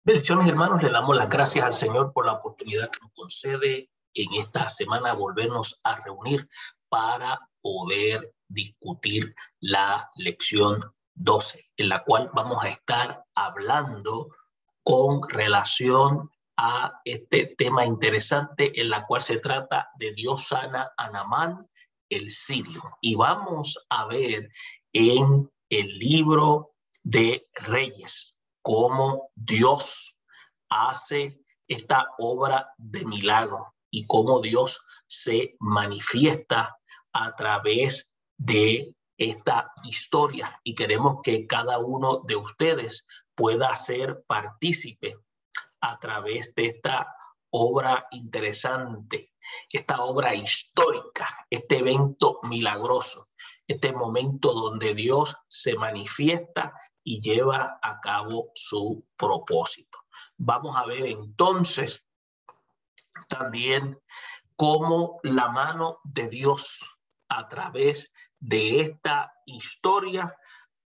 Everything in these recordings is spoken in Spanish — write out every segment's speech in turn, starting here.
Bendiciones, hermanos, le damos las gracias al Señor por la oportunidad que nos concede en esta semana volvernos a reunir para poder discutir la lección 12, en la cual vamos a estar hablando con relación a este tema interesante, en la cual se trata de Dios sana a Naamán el sirio. Y vamos a ver en el libro de Reyes cómo Dios hace esta obra de milagro y cómo Dios se manifiesta a través de esta historia. Y queremos que cada uno de ustedes pueda ser partícipe a través de esta obra interesante, esta obra histórica, este evento milagroso, este momento donde Dios se manifiesta y lleva a cabo su propósito. Vamos a ver entonces también cómo la mano de Dios a través de esta historia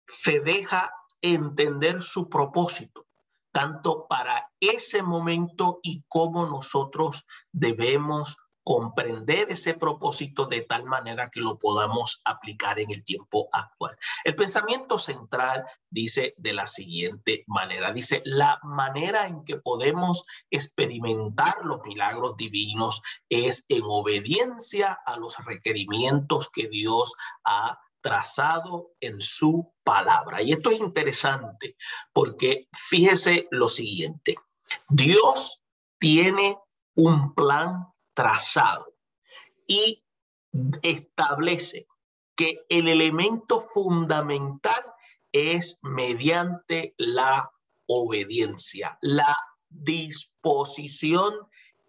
se deja entender su propósito, tanto para ese momento y cómo nosotros debemos comprender ese propósito de tal manera que lo podamos aplicar en el tiempo actual. El pensamiento central dice de la siguiente manera, dice, la manera en que podemos experimentar los milagros divinos es en obediencia a los requerimientos que Dios ha trazado en su palabra. Y esto es interesante porque fíjese lo siguiente, Dios tiene un plan trazado y establece que el elemento fundamental es mediante la obediencia, la disposición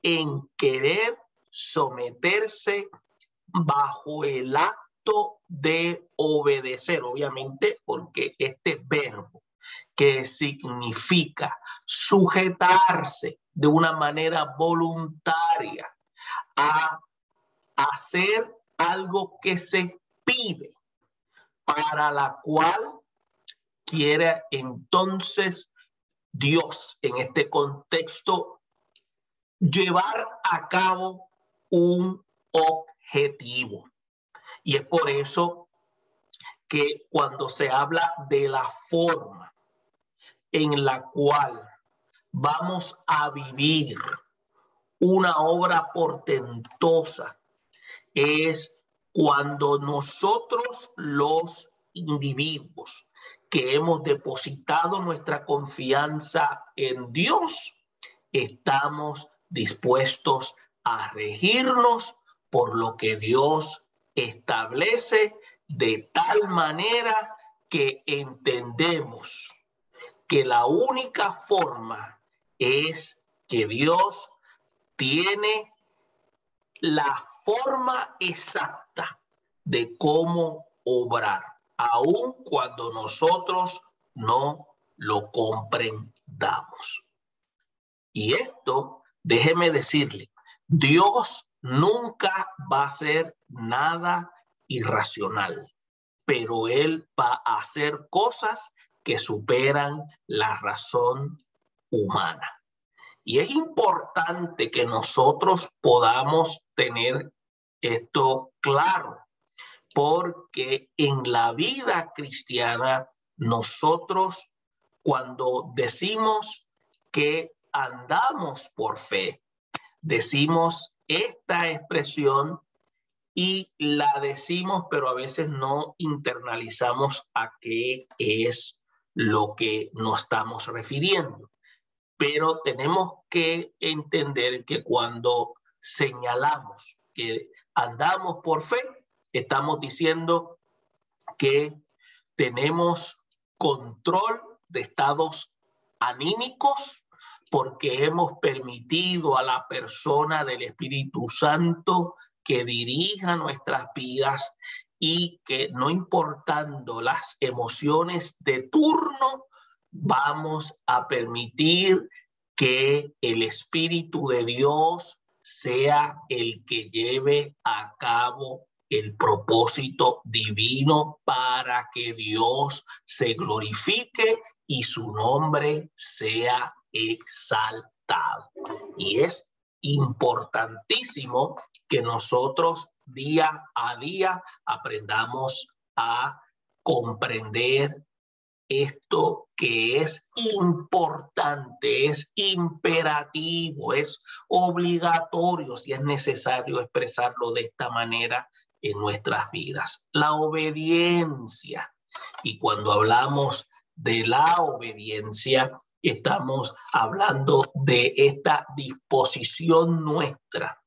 en querer someterse bajo el acto de obedecer, obviamente, porque este verbo que significa sujetarse de una manera voluntaria a hacer algo que se pide, para la cual quiere entonces Dios en este contexto llevar a cabo un objetivo. Y es por eso que cuando se habla de la forma en la cual vamos a vivir una obra portentosa, es cuando nosotros los individuos que hemos depositado nuestra confianza en Dios, estamos dispuestos a regirnos por lo que Dios establece, de tal manera que entendemos que la única forma es que Dios tiene la forma exacta de cómo obrar, aun cuando nosotros no lo comprendamos. Y esto, déjeme decirle, Dios nunca va a hacer nada irracional, pero Él va a hacer cosas que superan la razón humana. Y es importante que nosotros podamos tener esto claro, porque en la vida cristiana nosotros cuando decimos que andamos por fe, decimos esta expresión y la decimos, pero a veces no internalizamos a qué es lo que nos estamos refiriendo. Pero tenemos que entender que cuando señalamos que andamos por fe, estamos diciendo que tenemos control de estados anímicos porque hemos permitido a la persona del Espíritu Santo que dirija nuestras vidas y que no importando las emociones de turno, vamos a permitir que el Espíritu de Dios sea el que lleve a cabo el propósito divino para que Dios se glorifique y su nombre sea exaltado. Y es importantísimo que nosotros día a día aprendamos a comprender esto que es importante, es imperativo, es obligatorio, si es necesario expresarlo de esta manera en nuestras vidas. La obediencia. Y cuando hablamos de la obediencia, estamos hablando de esta disposición nuestra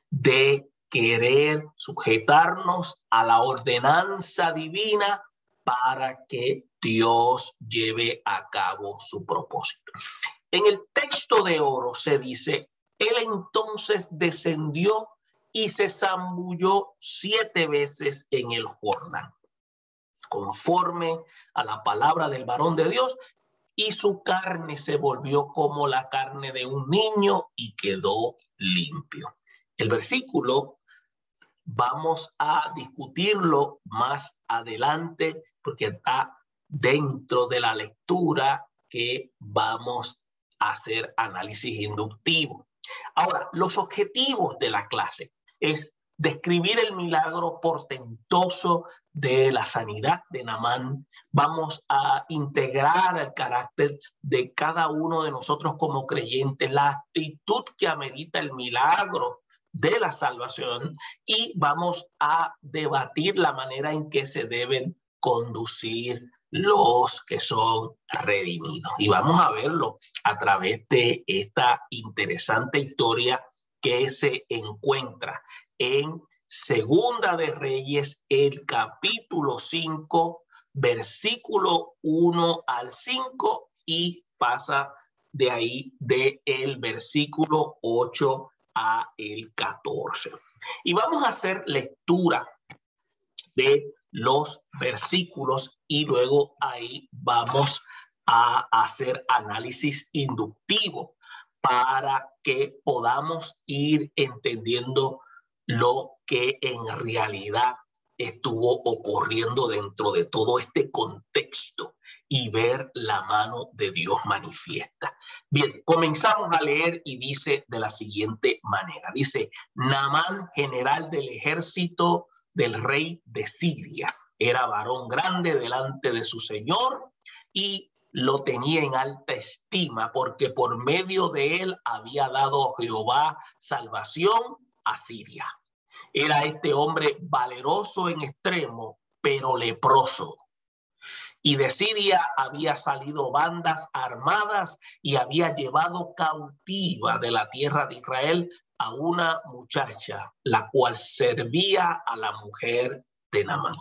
de querer sujetarnos a la ordenanza divina para que Dios lleve a cabo su propósito. En el texto de oro se dice, él entonces descendió y se zambulló 7 veces en el Jordán, conforme a la palabra del varón de Dios, y su carne se volvió como la carne de un niño y quedó limpio. El versículo vamos a discutirlo más adelante porque está dentro de la lectura que vamos a hacer análisis inductivo. Ahora, los objetivos de la clase es describir el milagro portentoso de la sanidad de Naamán. Vamos a integrar el carácter de cada uno de nosotros como creyentes, la actitud que amerita el milagro de la salvación, y vamos a debatir la manera en que se deben conducir los que son redimidos. Y vamos a verlo a través de esta interesante historia que se encuentra en Segunda de Reyes, el capítulo 5, versículo 1 al 5, y pasa de ahí del versículo 8 a el 14. Y vamos a hacer lectura de los versículos y luego ahí vamos a hacer análisis inductivo para que podamos ir entendiendo lo que en realidad estuvo ocurriendo dentro de todo este contexto y ver la mano de Dios manifiesta. Bien, comenzamos a leer y dice de la siguiente manera. Dice, Naamán, general del ejército del rey de Siria, era varón grande delante de su señor y lo tenía en alta estima porque por medio de él había dado Jehová salvación a Siria. Era este hombre valeroso en extremo, pero leproso. Y de Siria había salido bandas armadas y había llevado cautiva de la tierra de Israel a una muchacha, la cual servía a la mujer de Naamán.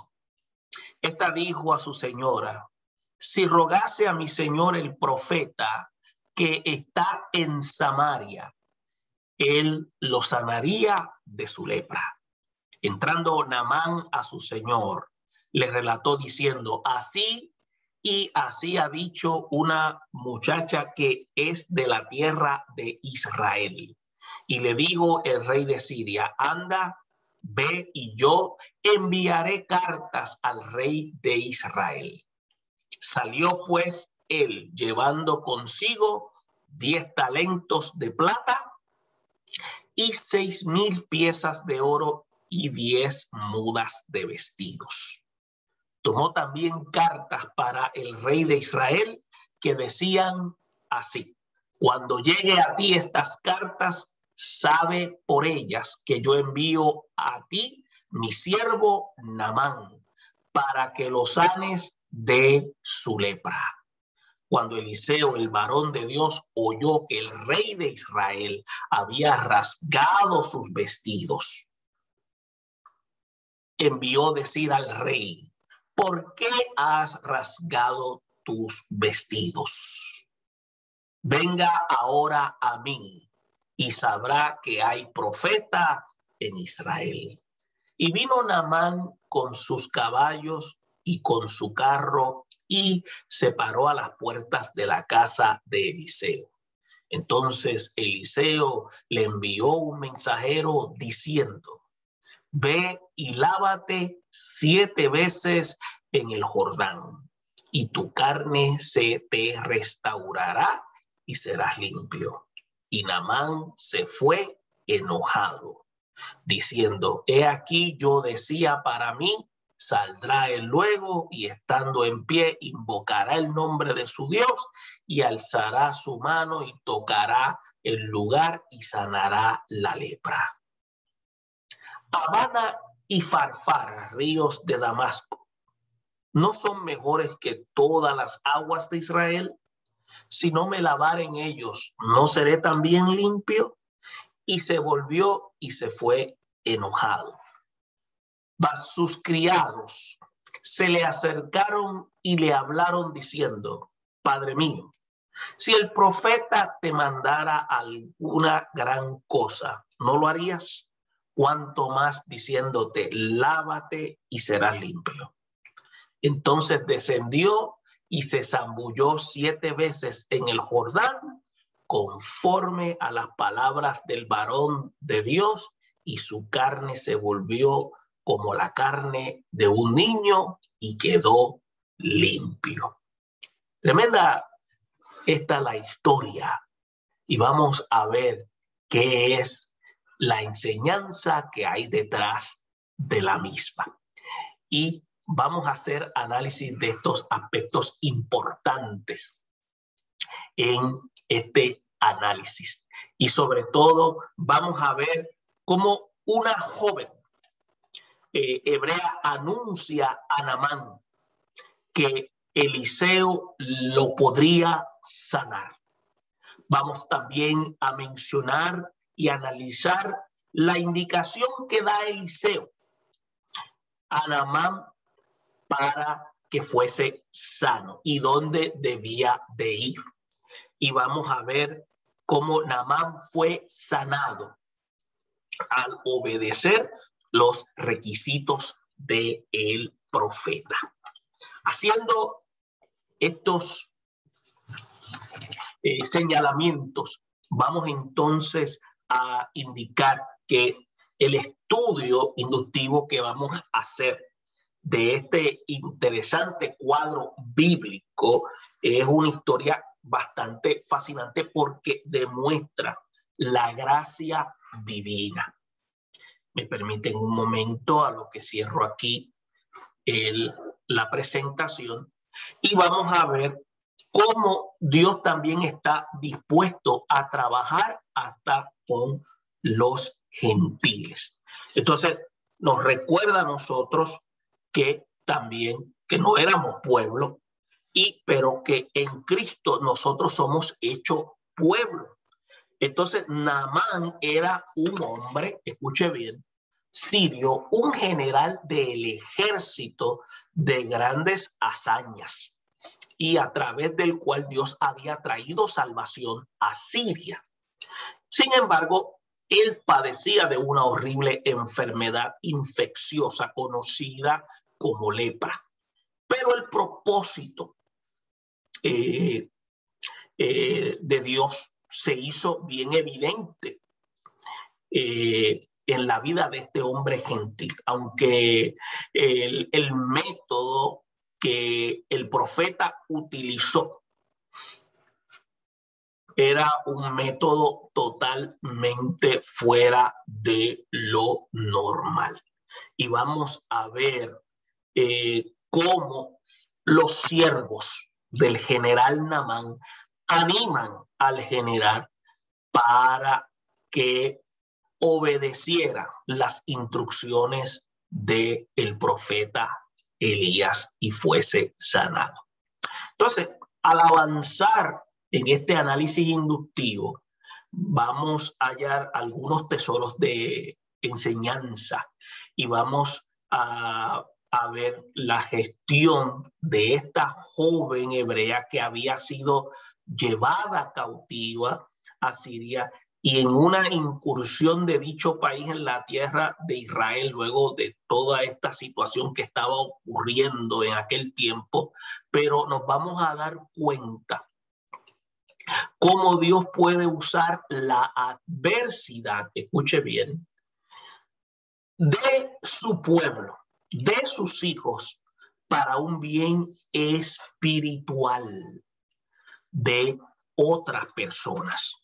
Esta dijo a su señora, si rogase a mi señor el profeta que está en Samaria, él lo sanaría de su lepra. Entrando Naamán a su señor, le relató diciendo, así y así ha dicho una muchacha que es de la tierra de Israel. Y le dijo el rey de Siria, anda, ve y yo enviaré cartas al rey de Israel. Salió pues él llevando consigo 10 talentos de plata y 6,000 piezas de oro y 10 mudas de vestidos. Tomó también cartas para el rey de Israel que decían así, cuando llegue a ti estas cartas, sabe por ellas que yo envío a ti mi siervo Naamán para que lo sanes de su lepra. Cuando Eliseo, el varón de Dios, oyó que el rey de Israel había rasgado sus vestidos, envió decir al rey, ¿por qué has rasgado tus vestidos? Venga ahora a mí y sabrá que hay profeta en Israel. Y vino Naamán con sus caballos y con su carro y se paró a las puertas de la casa de Eliseo. Entonces Eliseo le envió un mensajero diciendo, ve y lávate 7 veces en el Jordán, y tu carne se te restaurará y serás limpio. Y Naamán se fue enojado, diciendo: he aquí, yo decía para mí, saldrá él luego, y estando en pie invocará el nombre de su Dios y alzará su mano y tocará el lugar y sanará la lepra. Abana y Farfar, ríos de Damasco, ¿no son mejores que todas las aguas de Israel? Si no me lavar en ellos, ¿no seré también limpio? Y se volvió y se fue enojado. Mas sus criados se le acercaron y le hablaron diciendo: Padre mío, si el profeta te mandara alguna gran cosa, ¿no lo harías? Cuanto más diciéndote: lávate y serás limpio. Entonces descendió y se zambulló 7 veces en el Jordán, conforme a las palabras del varón de Dios, y su carne se volvió como la carne de un niño y quedó limpio. Tremenda esta la historia, y vamos a ver qué es la enseñanza que hay detrás de la misma. Y vamos a hacer análisis de estos aspectos importantes en este análisis. Y sobre todo vamos a ver cómo una joven hebrea anuncia a Naamán que Eliseo lo podría sanar. Vamos también a mencionar y analizar la indicación que da Eliseo a Naamán para que fuese sano y dónde debía de ir. Y vamos a ver cómo Naamán fue sanado al obedecer los requisitos del profeta. Haciendo estos señalamientos, vamos entonces a indicar que el estudio inductivo que vamos a hacer de este interesante cuadro bíblico es una historia bastante fascinante porque demuestra la gracia divina. Me permiten un momento a lo que cierro aquí la presentación y vamos a ver cómo Dios también está dispuesto a trabajar hasta con los gentiles. Entonces, nos recuerda a nosotros que también, que no éramos pueblo, pero que en Cristo nosotros somos hechos pueblo. Entonces, Naamán era un hombre, escuche bien, sirio, un general del ejército de grandes hazañas, y a través del cual Dios había traído salvación a Siria. Sin embargo, él padecía de una horrible enfermedad infecciosa conocida como lepra. Pero el propósito de Dios se hizo bien evidente en la vida de este hombre gentil, aunque el método que el profeta utilizó era un método totalmente fuera de lo normal. Y vamos a ver cómo los siervos del general Naamán animan al general para que obedeciera las instrucciones del profeta Elías y fuese sanado. Entonces, al avanzar en este análisis inductivo, vamos a hallar algunos tesoros de enseñanza y vamos a ver la gestión de esta joven hebrea que había sido llevada cautiva a Siria y en una incursión de dicho país en la tierra de Israel, luego de toda esta situación que estaba ocurriendo en aquel tiempo, pero nos vamos a dar cuenta cómo Dios puede usar la adversidad, escuche bien, de su pueblo, de sus hijos, para un bien espiritual de otras personas.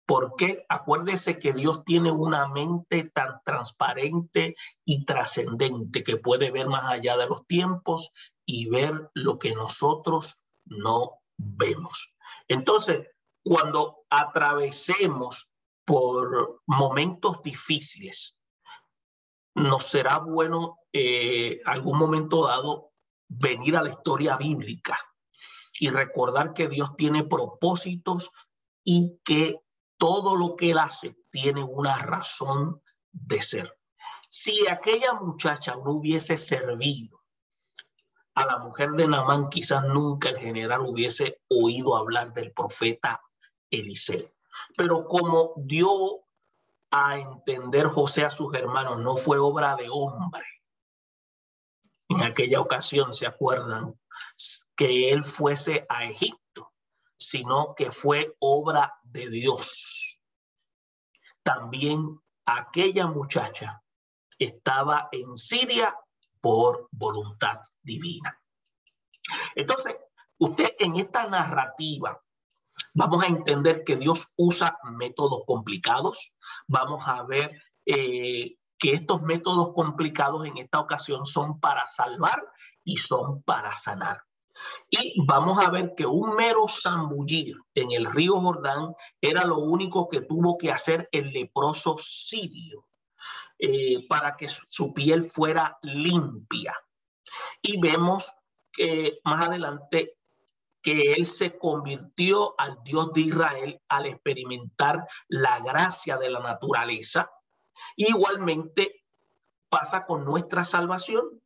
Porque acuérdese que Dios tiene una mente tan transparente y trascendente que puede ver más allá de los tiempos y ver lo que nosotros no vemos. Entonces, cuando atravesemos por momentos difíciles, nos será bueno algún momento dado venir a la historia bíblica y recordar que Dios tiene propósitos y que todo lo que él hace tiene una razón de ser. Si aquella muchacha no hubiese servido a la mujer de Naamán, quizás nunca el general hubiese oído hablar del profeta Eliseo. Pero como dio a entender José a sus hermanos, no fue obra de hombre. En aquella ocasión, ¿se acuerdan? Que él fuese a Egipto, sino que fue obra de Dios. También aquella muchacha estaba en Siria por voluntad divina. Entonces, usted en esta narrativa vamos a entender que Dios usa métodos complicados. Vamos a ver que estos métodos complicados en esta ocasión son para salvar y son para sanar. Y vamos a ver que un mero zambullir en el río Jordán era lo único que tuvo que hacer el leproso sirio para que su piel fuera limpia. Y vemos que más adelante que él se convirtió al Dios de Israel al experimentar la gracia de la naturaleza. Igualmente pasa con nuestra salvación.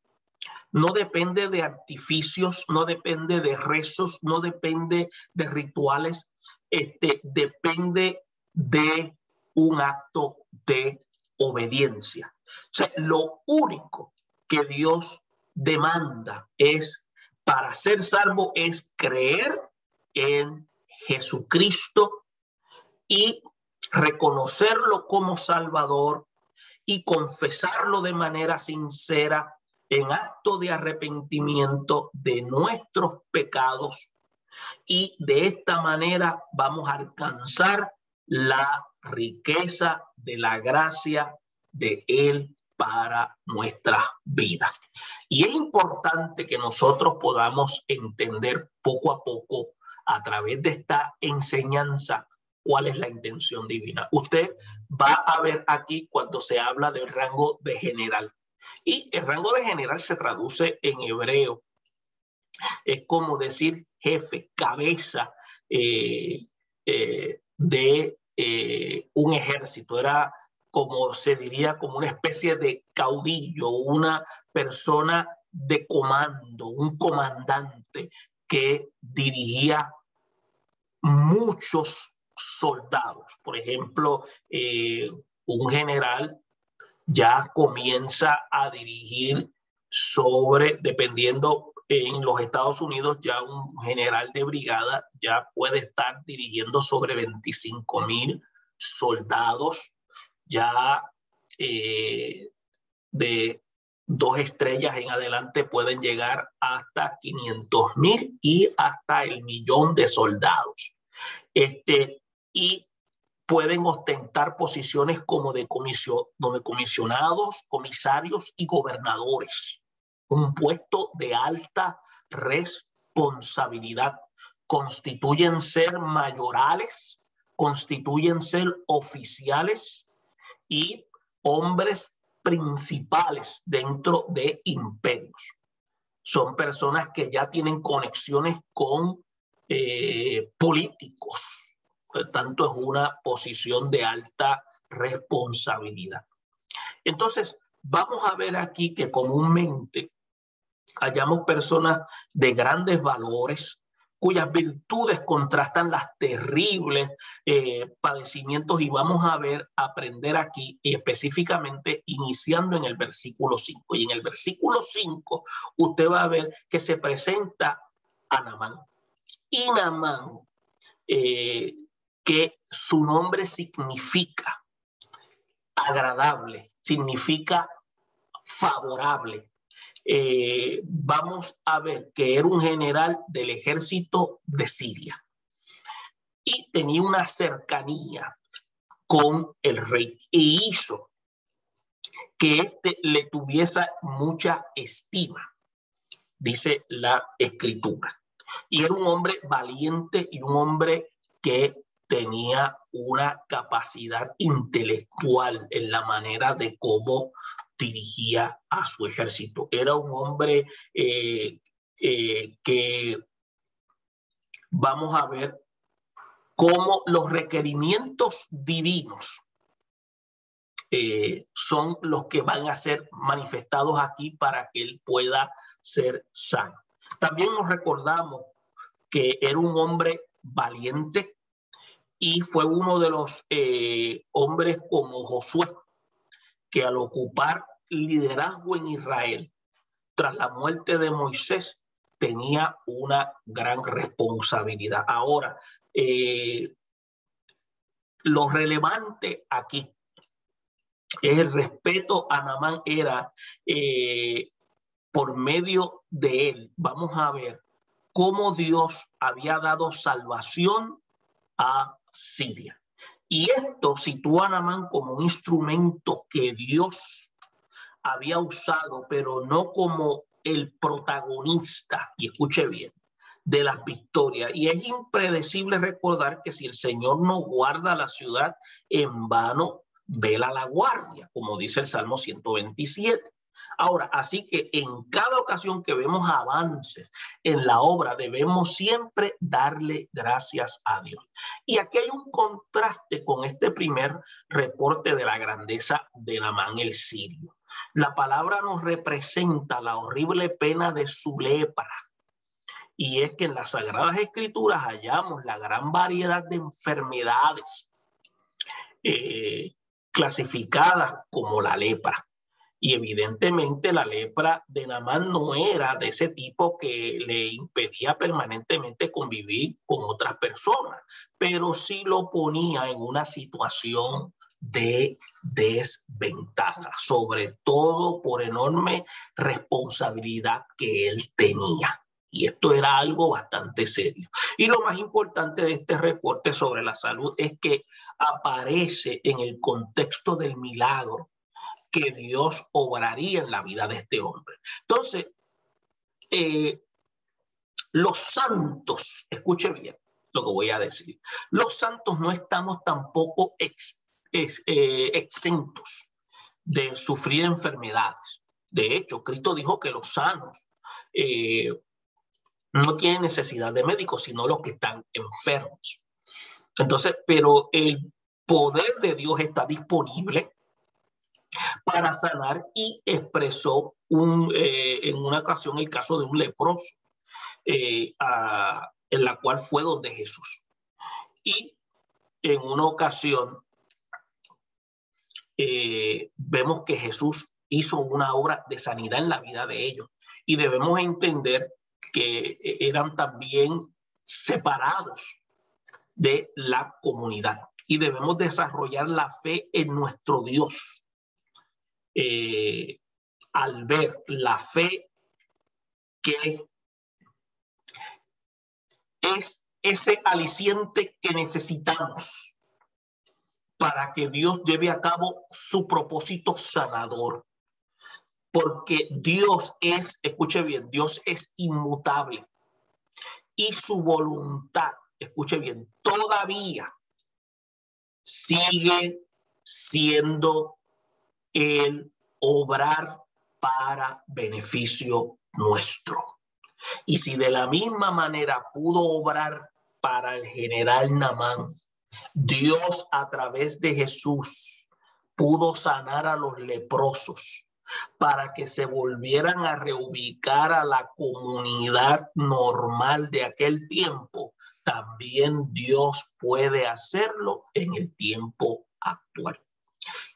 No depende de artificios, no depende de rezos, no depende de rituales, depende de un acto de obediencia. O sea, lo único que Dios demanda es, para ser salvo, es creer en Jesucristo y reconocerlo como Salvador y confesarlo de manera sincera en acto de arrepentimiento de nuestros pecados, y de esta manera vamos a alcanzar la riqueza de la gracia de Él para nuestra vida. Y es importante que nosotros podamos entender poco a poco a través de esta enseñanza cuál es la intención divina. Usted va a ver aquí cuando se habla del rango de general. Y el rango de general se traduce en hebreo. Es como decir jefe, cabeza de un ejército. Era como se diría, como una especie de caudillo, una persona de comando, un comandante que dirigía muchos soldados. Por ejemplo, un general ya comienza a dirigir sobre, dependiendo en los Estados Unidos, ya un general de brigada ya puede estar dirigiendo sobre 25,000 soldados, ya de 2 estrellas en adelante pueden llegar hasta 500,000 y hasta el 1,000,000 de soldados. Y pueden ostentar posiciones como de comisionados, comisarios y gobernadores. Un puesto de alta responsabilidad. Constituyen ser mayorales, constituyen ser oficiales y hombres principales dentro de imperios. Son personas que ya tienen conexiones con políticos. Por tanto, es una posición de alta responsabilidad. Entonces, vamos a ver aquí que comúnmente hallamos personas de grandes valores, cuyas virtudes contrastan las terribles padecimientos, y vamos a ver, aprender aquí, y específicamente iniciando en el versículo 5. Y en el versículo 5 usted va a ver que se presenta a Naamán. Y Naamán, que su nombre significa agradable, significa favorable. Vamos a ver que era un general del ejército de Siria. y tenía una cercanía con el rey e hizo que éste le tuviese mucha estima, dice la escritura. Y era un hombre valiente y un hombre que tenía una capacidad intelectual en la manera de cómo dirigía a su ejército. Era un hombre que vamos a ver cómo los requerimientos divinos son los que van a ser manifestados aquí para que él pueda ser sano. También nos recordamos que era un hombre valiente y fue uno de los hombres como Josué, que al ocupar liderazgo en Israel tras la muerte de Moisés tenía una gran responsabilidad. Ahora, lo relevante aquí es el respeto a Naamán. Era por medio de él, vamos a ver cómo Dios había dado salvación a Siria. Y esto sitúa a Naamán como un instrumento que Dios había usado, pero no como el protagonista, y escuche bien, de las victorias. Y es impredecible recordar que si el Señor no guarda la ciudad, en vano vela la guardia, como dice el Salmo 127. Ahora, así que en cada ocasión que vemos avances en la obra, debemos siempre darle gracias a Dios. Y aquí hay un contraste con este primer reporte de la grandeza de Naamán el sirio. La palabra nos representa la horrible pena de su lepra. Y es que en las Sagradas Escrituras hallamos la gran variedad de enfermedades clasificadas como la lepra. Y evidentemente la lepra de Naamán no era de ese tipo que le impedía permanentemente convivir con otras personas, pero sí lo ponía en una situación de desventaja, sobre todo por enorme responsabilidad que él tenía. Y esto era algo bastante serio. Y lo más importante de este reporte sobre la salud es que aparece en el contexto del milagro que Dios obraría en la vida de este hombre. Entonces, los santos, escuche bien lo que voy a decir, los santos no estamos tampoco exentos de sufrir enfermedades. De hecho, Cristo dijo que los sanos no tienen necesidad de médicos, sino los que están enfermos. Entonces, pero el poder de Dios está disponible para sanar, y expresó en una ocasión el caso de un leproso, en la cual fue donde Jesús. Y en una ocasión vemos que Jesús hizo una obra de sanidad en la vida de ellos, y debemos entender que eran también separados de la comunidad, y debemos desarrollar la fe en nuestro Dios. Al ver la fe que es ese aliciente que necesitamos para que Dios lleve a cabo su propósito sanador. Porque Dios es, escuche bien, Dios es inmutable y su voluntad, escuche bien, todavía sigue siendo el obrar para beneficio nuestro. Y si de la misma manera pudo obrar para el general Naamán, Dios a través de Jesús pudo sanar a los leprosos para que se volvieran a reubicar a la comunidad normal de aquel tiempo, también Dios puede hacerlo en el tiempo actual.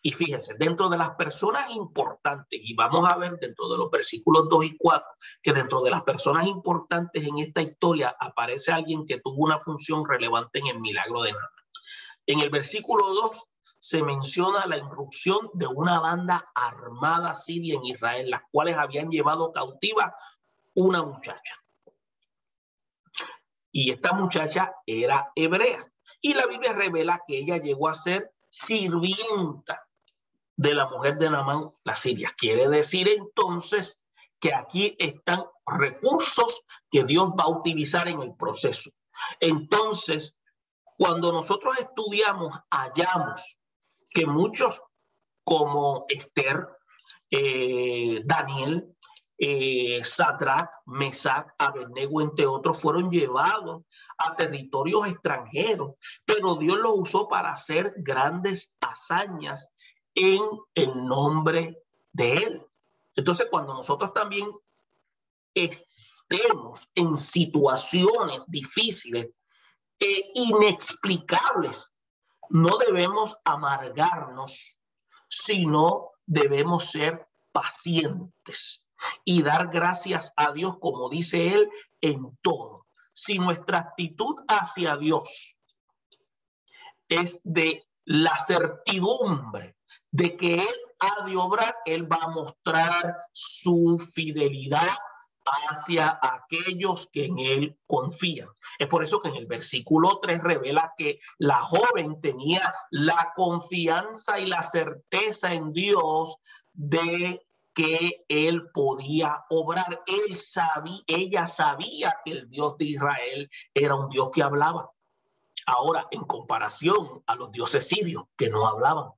Y fíjense, dentro de las personas importantes, y vamos a ver dentro de los versículos 2 y 4, que dentro de las personas importantes en esta historia aparece alguien que tuvo una función relevante en el milagro de Naamán. En el versículo 2 se menciona la irrupción de una banda armada siria en Israel, las cuales habían llevado cautiva una muchacha. Y esta muchacha era hebrea. Y la Biblia revela que ella llegó a ser sirvienta de la mujer de Naamán, la siria. Quiere decir entonces que aquí están recursos que Dios va a utilizar en el proceso. Entonces, cuando nosotros estudiamos, hallamos que muchos como Esther, Daniel, Sadrach, Mesach, Abednego, entre otros, fueron llevados a territorios extranjeros, pero Dios los usó para hacer grandes hazañas en el nombre de Él. Entonces, cuando nosotros también estemos en situaciones difíciles e inexplicables, no debemos amargarnos, sino debemos ser pacientes y dar gracias a Dios, como dice Él, en todo. Si nuestra actitud hacia Dios es de la certidumbre de que Él ha de obrar, Él va a mostrar su fidelidad hacia aquellos que en Él confían. Es por eso que en el versículo 3 revela que la joven tenía la confianza y la certeza en Dios de que Él podía obrar. Ella sabía que el Dios de Israel era un Dios que hablaba. Ahora, en comparación a los dioses sirios que no hablaban.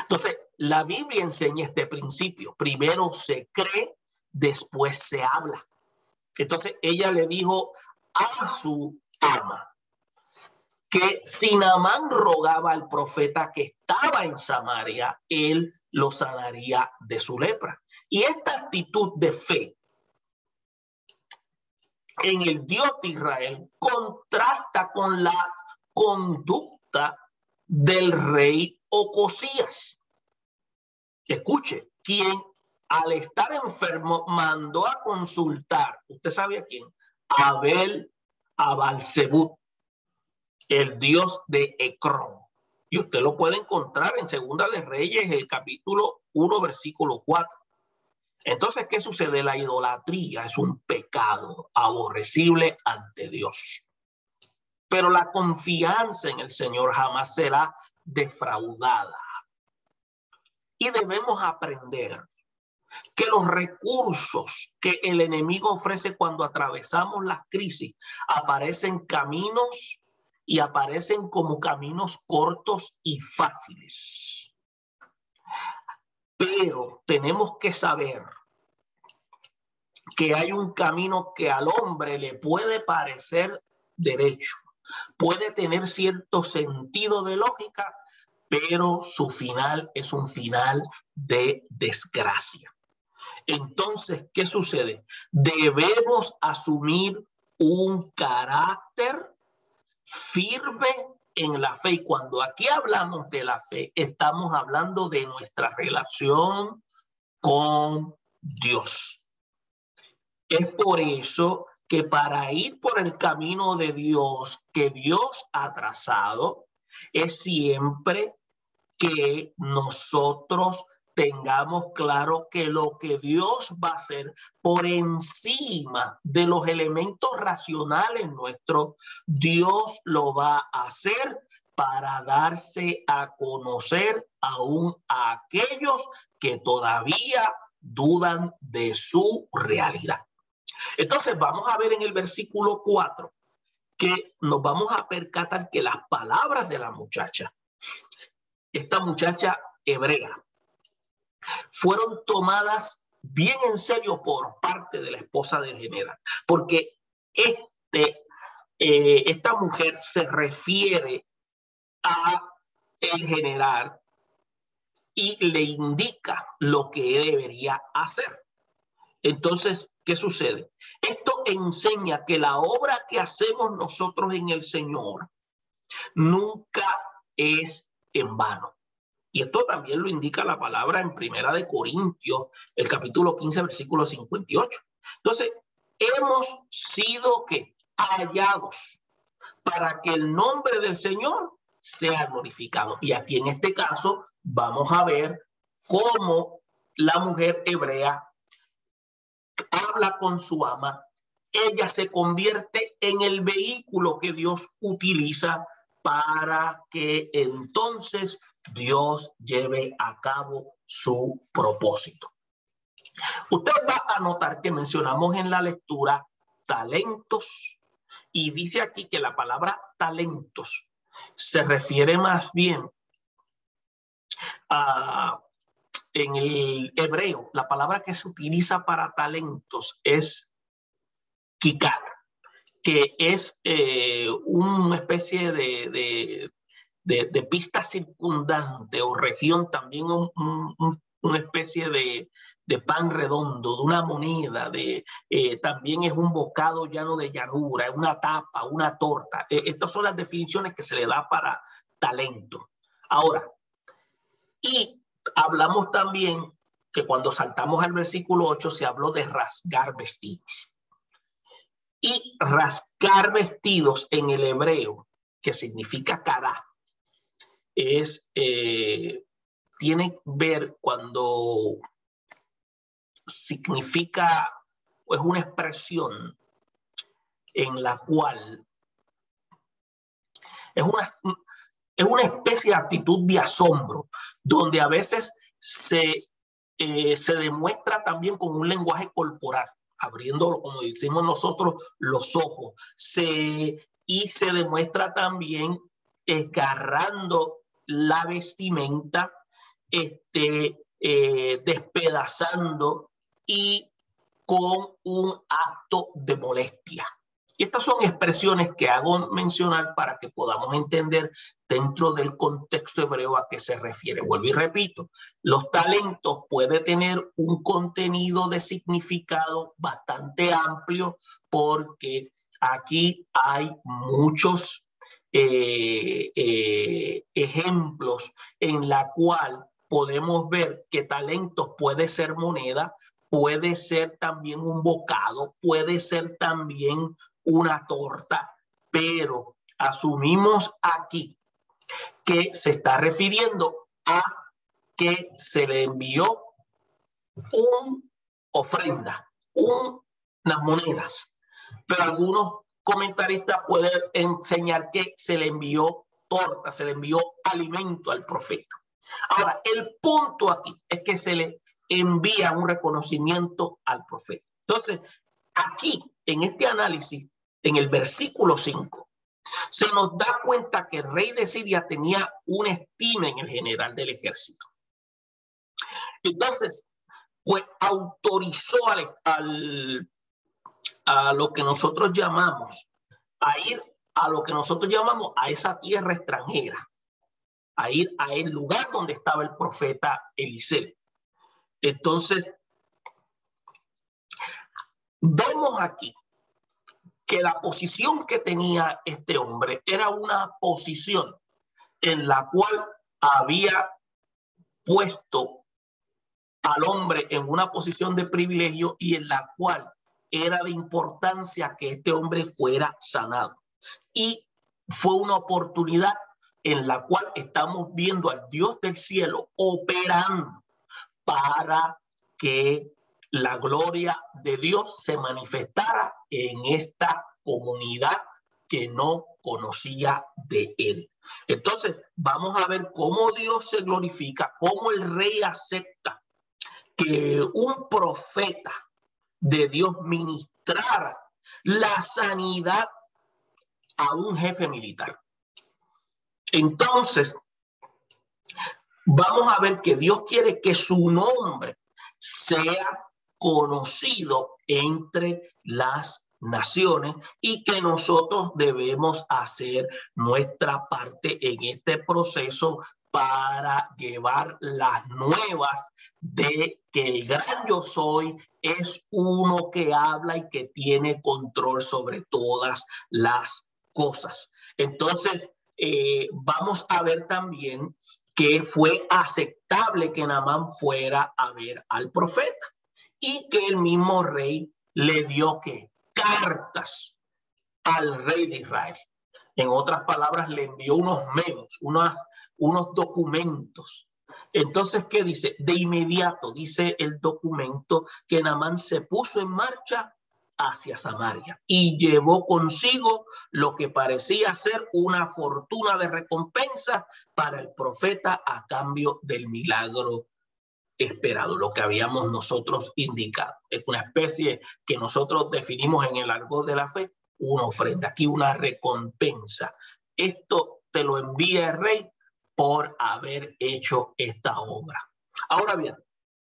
Entonces, la Biblia enseña este principio. Primero se cree, después se habla. Entonces, ella le dijo a su ama que si Naamán rogaba al profeta que estaba en Samaria, él lo sanaría de su lepra. Y esta actitud de fe en el Dios de Israel contrasta con la conducta del rey Ocosías. Escuche, quien al estar enfermo mandó a consultar, ¿usted sabe a quién? A Balzebub, el dios de Ecrón. Y usted lo puede encontrar en Segunda de Reyes, el capítulo 1, versículo 4. Entonces, ¿qué sucede? La idolatría es un pecado aborrecible ante Dios. Pero la confianza en el Señor jamás será defraudada. Y debemos aprender que los recursos que el enemigo ofrece cuando atravesamos las crisis aparecen caminos y aparecen como caminos cortos y fáciles. Pero tenemos que saber que hay un camino que al hombre le puede parecer derecho, puede tener cierto sentido de lógica, pero su final es un final de desgracia. Entonces, ¿qué sucede? Debemos asumir un carácter firme en la fe. Y cuando aquí hablamos de la fe, estamos hablando de nuestra relación con Dios. Es por eso que para ir por el camino de Dios que Dios ha trazado, es siempre que nosotros tengamos claro que lo que Dios va a hacer por encima de los elementos racionales nuestros, Dios lo va a hacer para darse a conocer aún a aquellos que todavía dudan de su realidad. Entonces vamos a ver en el versículo 4 que nos vamos a percatar que las palabras de la muchacha, esta muchacha hebrea, fueron tomadas bien en serio por parte de la esposa del general, porque esta mujer se refiere a el general y le indica lo que debería hacer. Entonces, ¿qué sucede? Esto enseña que la obra que hacemos nosotros en el Señor nunca es en vano. Y esto también lo indica la palabra en Primera de Corintios, el capítulo 15, versículo 58. Entonces, hemos sido ¿qué? Hallados para que el nombre del Señor sea glorificado. Y aquí en este caso vamos a ver cómo la mujer hebrea habla con su ama ella se convierte en el vehículo que Dios utiliza para que entonces Dios lleve a cabo su propósito. Usted va a notar que mencionamos en la lectura talentos y dice aquí que la palabra talentos se refiere más bien a, en el hebreo, la palabra que se utiliza para talentos es kikar, que es una especie de pista circundante o región, también una especie de pan redondo, de una moneda, también es un bocado llano de llanura, es una tapa, una torta. Estas son las definiciones que se le da para talento. Ahora, y hablamos también que cuando saltamos al versículo 8 se habló de rasgar vestidos. Y rasgar vestidos en el hebreo, que significa cara, tiene que ver cuando significa, es una expresión en la cual es una especie de actitud de asombro, donde a veces se demuestra también con un lenguaje corporal, abriendo, como decimos nosotros, los ojos, y se demuestra también desgarrando la vestimenta, despedazando y con un acto de molestia. Y estas son expresiones que hago mencionar para que podamos entender dentro del contexto hebreo a qué se refiere. Vuelvo y repito, los talentos pueden tener un contenido de significado bastante amplio porque aquí hay muchos ejemplos en la cual podemos ver que talentos puede ser moneda, puede ser también un bocado, puede ser también una torta, pero asumimos aquí que se está refiriendo a que se le envió una ofrenda, unas monedas, pero algunos comentaristas pueden enseñar que se le envió torta, se le envió alimento al profeta. Ahora, el punto aquí es que se le envía un reconocimiento al profeta. Entonces, aquí, en este análisis, en el versículo 5, se nos da cuenta que el rey de Siria tenía una estima en el general del ejército. Entonces, pues autorizó a lo que nosotros llamamos, a ir a lo que nosotros llamamos a esa tierra extranjera, a ir a el lugar donde estaba el profeta Eliseo. Entonces, vemos aquí que la posición que tenía este hombre era una posición en la cual había puesto al hombre en una posición de privilegio y en la cual era de importancia que este hombre fuera sanado. Y fue una oportunidad en la cual estamos viendo al Dios del cielo operando para que la gloria de Dios se manifestara en esta comunidad que no conocía de él. Entonces, vamos a ver cómo Dios se glorifica, cómo el rey acepta que un profeta de Dios ministrara la sanidad a un jefe militar. Entonces, vamos a ver que Dios quiere que su nombre sea conocido entre las naciones y que nosotros debemos hacer nuestra parte en este proceso para llevar las nuevas de que el gran yo soy es uno que habla y que tiene control sobre todas las cosas. Entonces, vamos a ver también que fue aceptable que Naamán fuera a ver al profeta y que el mismo rey le dio que cartas al rey de Israel. En otras palabras, le envió unos memos, unos documentos. Entonces, ¿qué dice? De inmediato, dice el documento, que Naamán se puso en marcha hacia Samaria y llevó consigo lo que parecía ser una fortuna de recompensa para el profeta a cambio del milagro esperado, lo que habíamos nosotros indicado. Es una especie que nosotros definimos en el argot de la fe, una ofrenda, aquí una recompensa. Esto te lo envía el rey por haber hecho esta obra. Ahora bien,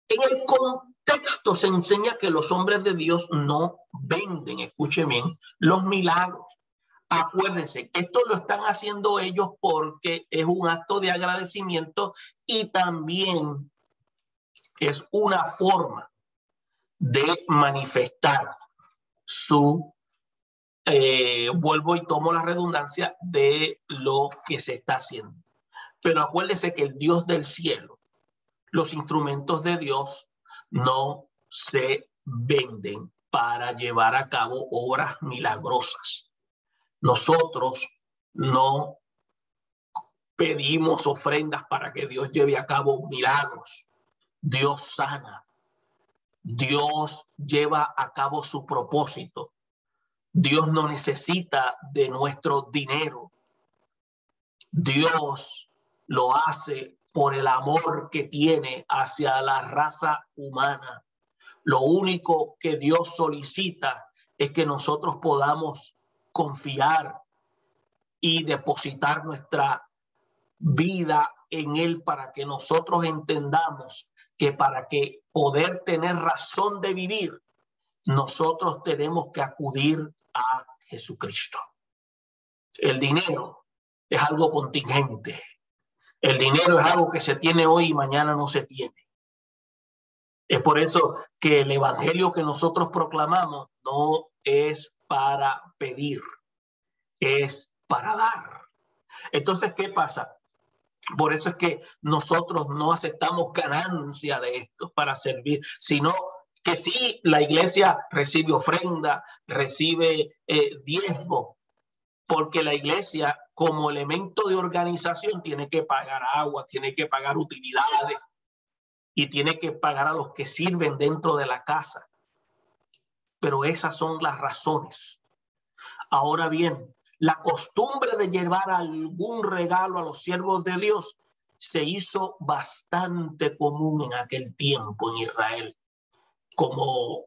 en el contexto se enseña que los hombres de Dios no venden, escuchen bien, los milagros. Acuérdense, esto lo están haciendo ellos porque es un acto de agradecimiento y también es una forma de manifestar su, vuelvo y tomo la redundancia de lo que se está haciendo. Pero acuérdense que el Dios del cielo, los instrumentos de Dios no se venden para llevar a cabo obras milagrosas. Nosotros no pedimos ofrendas para que Dios lleve a cabo milagros. Dios sana. Dios lleva a cabo su propósito. Dios no necesita de nuestro dinero. Dios lo hace por el amor que tiene hacia la raza humana. Lo único que Dios solicita es que nosotros podamos confiar y depositar nuestra vida en Él para que nosotros entendamos que para que poder tener razón de vivir, nosotros tenemos que acudir a Jesucristo. El dinero es algo contingente. El dinero es algo que se tiene hoy y mañana no se tiene. Es por eso que el evangelio que nosotros proclamamos no es para pedir, es para dar. Entonces, ¿qué pasa? Por eso es que nosotros no aceptamos ganancia de esto para servir, sino que sí, la iglesia recibe ofrenda, recibe diezmo, porque la iglesia como elemento de organización tiene que pagar agua, tiene que pagar utilidades y tiene que pagar a los que sirven dentro de la casa. Pero esas son las razones. Ahora bien, la costumbre de llevar algún regalo a los siervos de Dios se hizo bastante común en aquel tiempo en Israel, como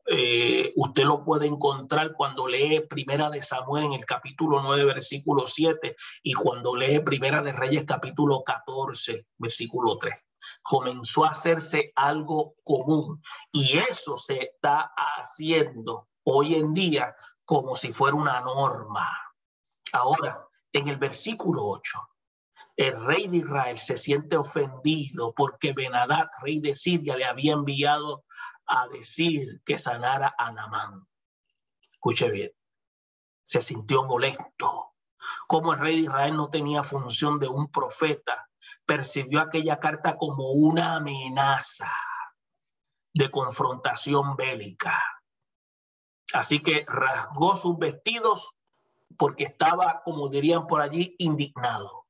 usted lo puede encontrar cuando lee Primera de Samuel en el capítulo 9, versículo 7, y cuando lee Primera de Reyes, capítulo 14, versículo 3. Comenzó a hacerse algo común y eso se está haciendo hoy en día como si fuera una norma. Ahora, en el versículo 8, el rey de Israel se siente ofendido porque Ben-Hadad, rey de Siria, le había enviado a decir que sanara a Naamán. Escuche bien, se sintió molesto. Como el rey de Israel no tenía función de un profeta, percibió aquella carta como una amenaza de confrontación bélica. Así que rasgó sus vestidos porque estaba, como dirían por allí, indignado.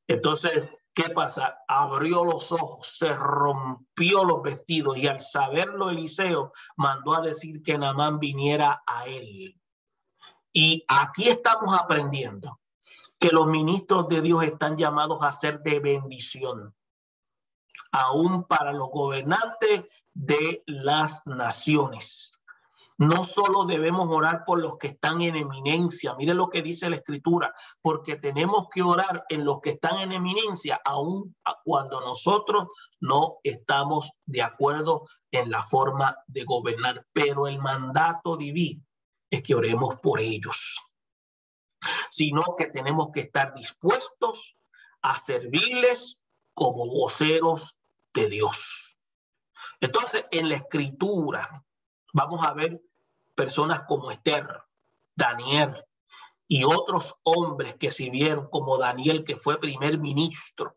Entonces, ¿qué pasa? Abrió los ojos, se rompió los vestidos y al saberlo Eliseo mandó a decir que Naamán viniera a él. Y aquí estamos aprendiendo que los ministros de Dios están llamados a ser de bendición, aún para los gobernantes de las naciones. No solo debemos orar por los que están en eminencia, mire lo que dice la Escritura, porque tenemos que orar en los que están en eminencia, aun cuando nosotros no estamos de acuerdo en la forma de gobernar. Pero el mandato divino es que oremos por ellos, sino que tenemos que estar dispuestos a servirles como voceros de Dios. Entonces, en la Escritura vamos a ver personas como Esther, Daniel y otros hombres que sirvieron, como Daniel, que fue primer ministro.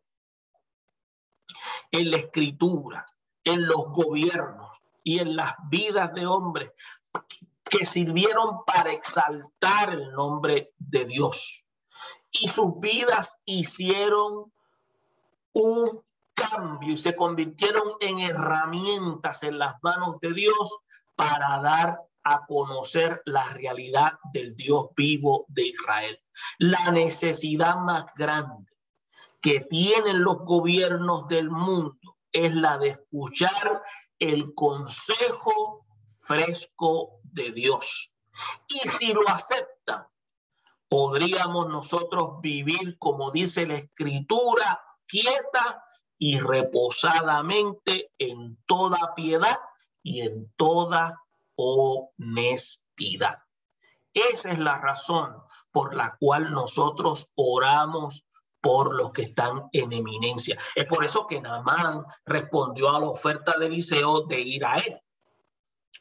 En la Escritura, en los gobiernos y en las vidas de hombres que sirvieron para exaltar el nombre de Dios. Y sus vidas hicieron un cambio y se convirtieron en herramientas en las manos de Dios para dar a conocer la realidad del Dios vivo de Israel. La necesidad más grande que tienen los gobiernos del mundo es la de escuchar el consejo fresco de Dios. Y si lo aceptan, podríamos nosotros vivir, como dice la Escritura, quieta y reposadamente en toda piedad y en toda honestidad. Esa es la razón por la cual nosotros oramos por los que están en eminencia. Es por eso que Naamán respondió a la oferta de Eliseo de ir a él.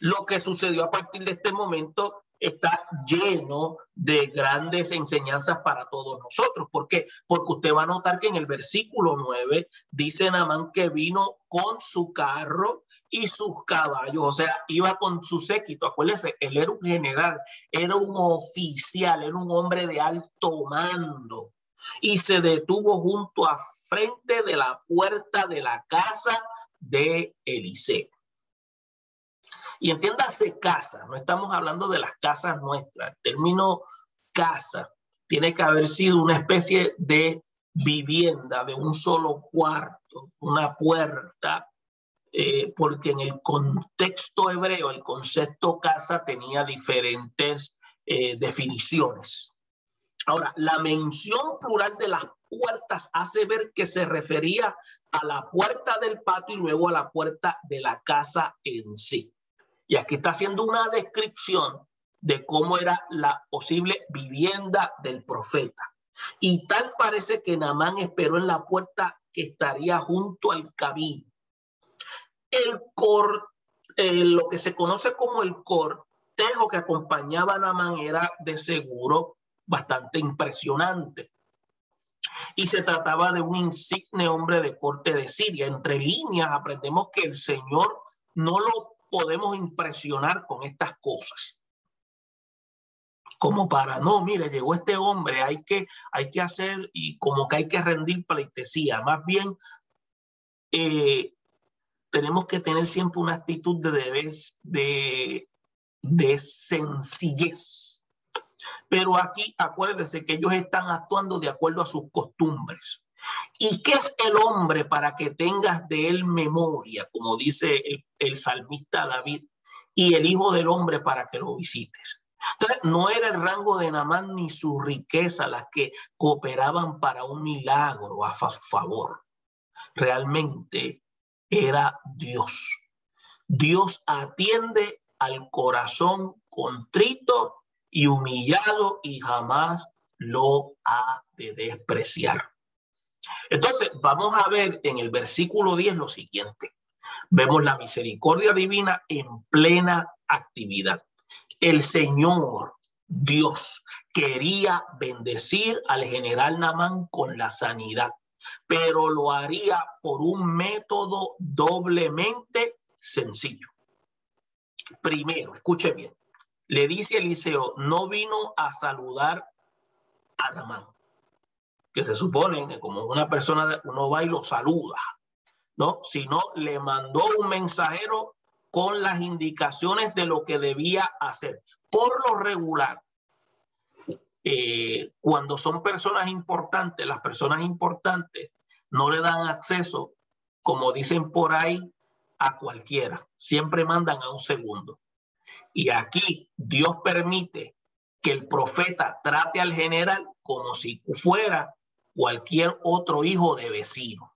Lo que sucedió a partir de este momento está lleno de grandes enseñanzas para todos nosotros. ¿Por qué? Porque usted va a notar que en el versículo 9 dice Naamán que vino con su carro y sus caballos, o sea, iba con su séquito. Acuérdense, él era un general, era un oficial, era un hombre de alto mando y se detuvo junto a frente de la puerta de la casa de Eliseo. Y entiéndase casa, no estamos hablando de las casas nuestras. El término casa tiene que haber sido una especie de vivienda de un solo cuarto, una puerta, porque en el contexto hebreo el concepto casa tenía diferentes definiciones. Ahora, la mención plural de las puertas hace ver que se refería a la puerta del patio y luego a la puerta de la casa en sí. Y aquí está haciendo una descripción de cómo era la posible vivienda del profeta. Y tal parece que Naamán esperó en la puerta que estaría junto al camino. Lo que se conoce como el cortejo que acompañaba a Naamán era de seguro bastante impresionante. Y se trataba de un insigne hombre de corte de Siria. Entre líneas aprendemos que el Señor no lo podemos impresionar con estas cosas. Como para, no, mire, llegó este hombre, hay que hacer y como que hay que rendir pleitesía. Más bien, tenemos que tener siempre una actitud de sencillez. Pero aquí, acuérdense que ellos están actuando de acuerdo a sus costumbres. ¿Y qué es el hombre para que tengas de él memoria, como dice el salmista David, y el hijo del hombre para que lo visites? Entonces, no era el rango de Naamán ni su riqueza las que cooperaban para un milagro a su favor. Realmente era Dios. Dios atiende al corazón contrito y humillado y jamás lo ha de despreciar. Entonces, vamos a ver en el versículo 10 lo siguiente. Vemos la misericordia divina en plena actividad. El Señor, Dios, quería bendecir al general Naamán con la sanidad, pero lo haría por un método doblemente sencillo. Primero, escuche bien, le dice Eliseo, no vino a saludar a Naamán, que se supone que como una persona uno va y lo saluda, ¿no? Sino le mandó un mensajero con las indicaciones de lo que debía hacer. Por lo regular, cuando son personas importantes, las personas importantes no le dan acceso, como dicen por ahí, a cualquiera. Siempre mandan a un segundo. Y aquí Dios permite que el profeta trate al general como si fuera cualquier otro hijo de vecino.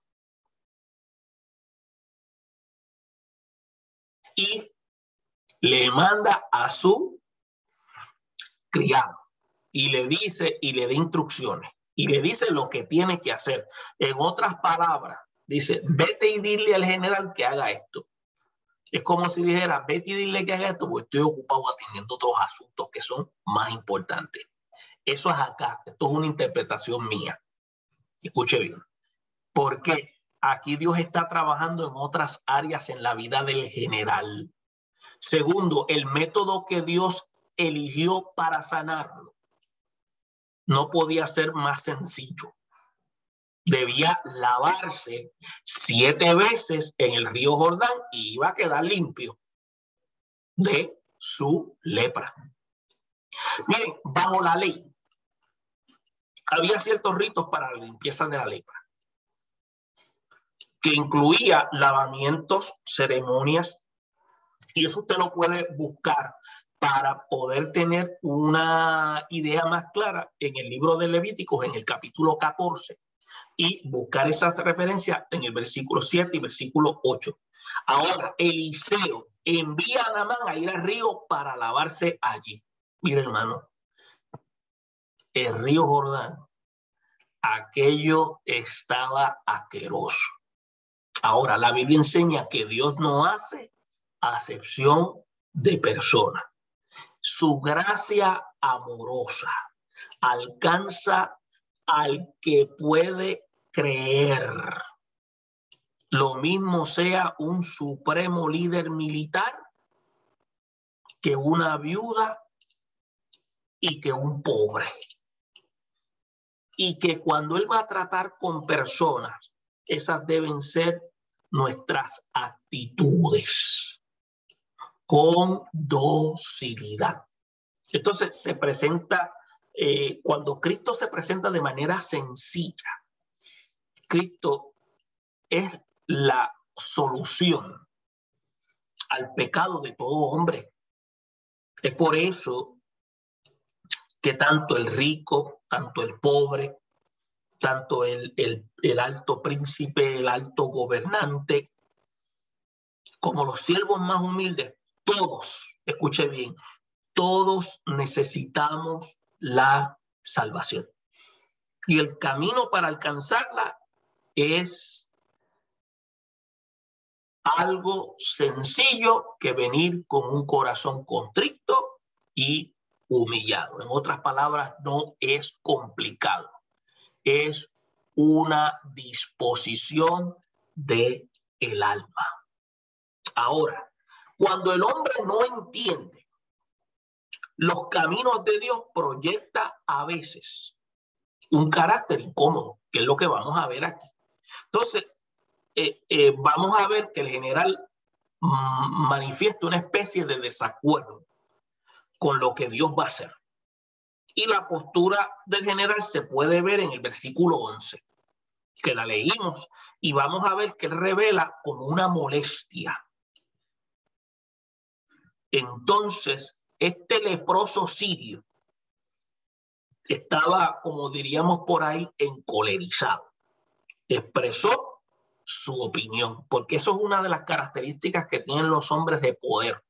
Y le manda a su criado y le dice y le da instrucciones y le dice lo que tiene que hacer. En otras palabras, dice, vete y dile al general que haga esto. Es como si dijera, vete y dile que haga esto porque estoy ocupado atendiendo otros asuntos que son más importantes. Eso es acá. Esto es una interpretación mía. Escuche bien. Porque aquí Dios está trabajando en otras áreas en la vida del general. Segundo, el método que Dios eligió para sanarlo no podía ser más sencillo. Debía lavarse 7 veces en el río Jordán y iba a quedar limpio de su lepra. Miren, bajo la ley había ciertos ritos para la limpieza de la lepra, que incluía lavamientos, ceremonias, y eso usted lo puede buscar para poder tener una idea más clara en el libro de Levíticos, en el capítulo 14, y buscar esas referencias en el versículo 7 y versículo 8. Ahora, Eliseo envía a Naamán a ir al río para lavarse allí. Mire, hermano, el río Jordán, aquello estaba asqueroso. Ahora, la Biblia enseña que Dios no hace acepción de personas. Su gracia amorosa alcanza al que puede creer. Lo mismo sea un supremo líder militar que una viuda y que un pobre. Y que cuando él va a tratar con personas, esas deben ser nuestras actitudes con docilidad. Entonces se presenta, cuando Cristo se presenta de manera sencilla, Cristo es la solución al pecado de todo hombre. Es por eso que tanto el rico, tanto el pobre, tanto el alto príncipe, el alto gobernante, como los siervos más humildes, todos, escuche bien, todos necesitamos la salvación. Y el camino para alcanzarla es algo sencillo que venir con un corazón contrito y humillado. En otras palabras, no es complicado. Es una disposición del alma. Ahora, cuando el hombre no entiende los caminos de Dios, proyecta a veces un carácter incómodo, que es lo que vamos a ver aquí. Entonces, vamos a ver que el general manifiesta una especie de desacuerdo con lo que Dios va a hacer. Y la postura del general se puede ver en el versículo 11, que la leímos, y vamos a ver que él revela como una molestia. Entonces, este leproso sirio estaba, como diríamos por ahí, encolerizado. Expresó su opinión, porque eso es una de las características que tienen los hombres de poder,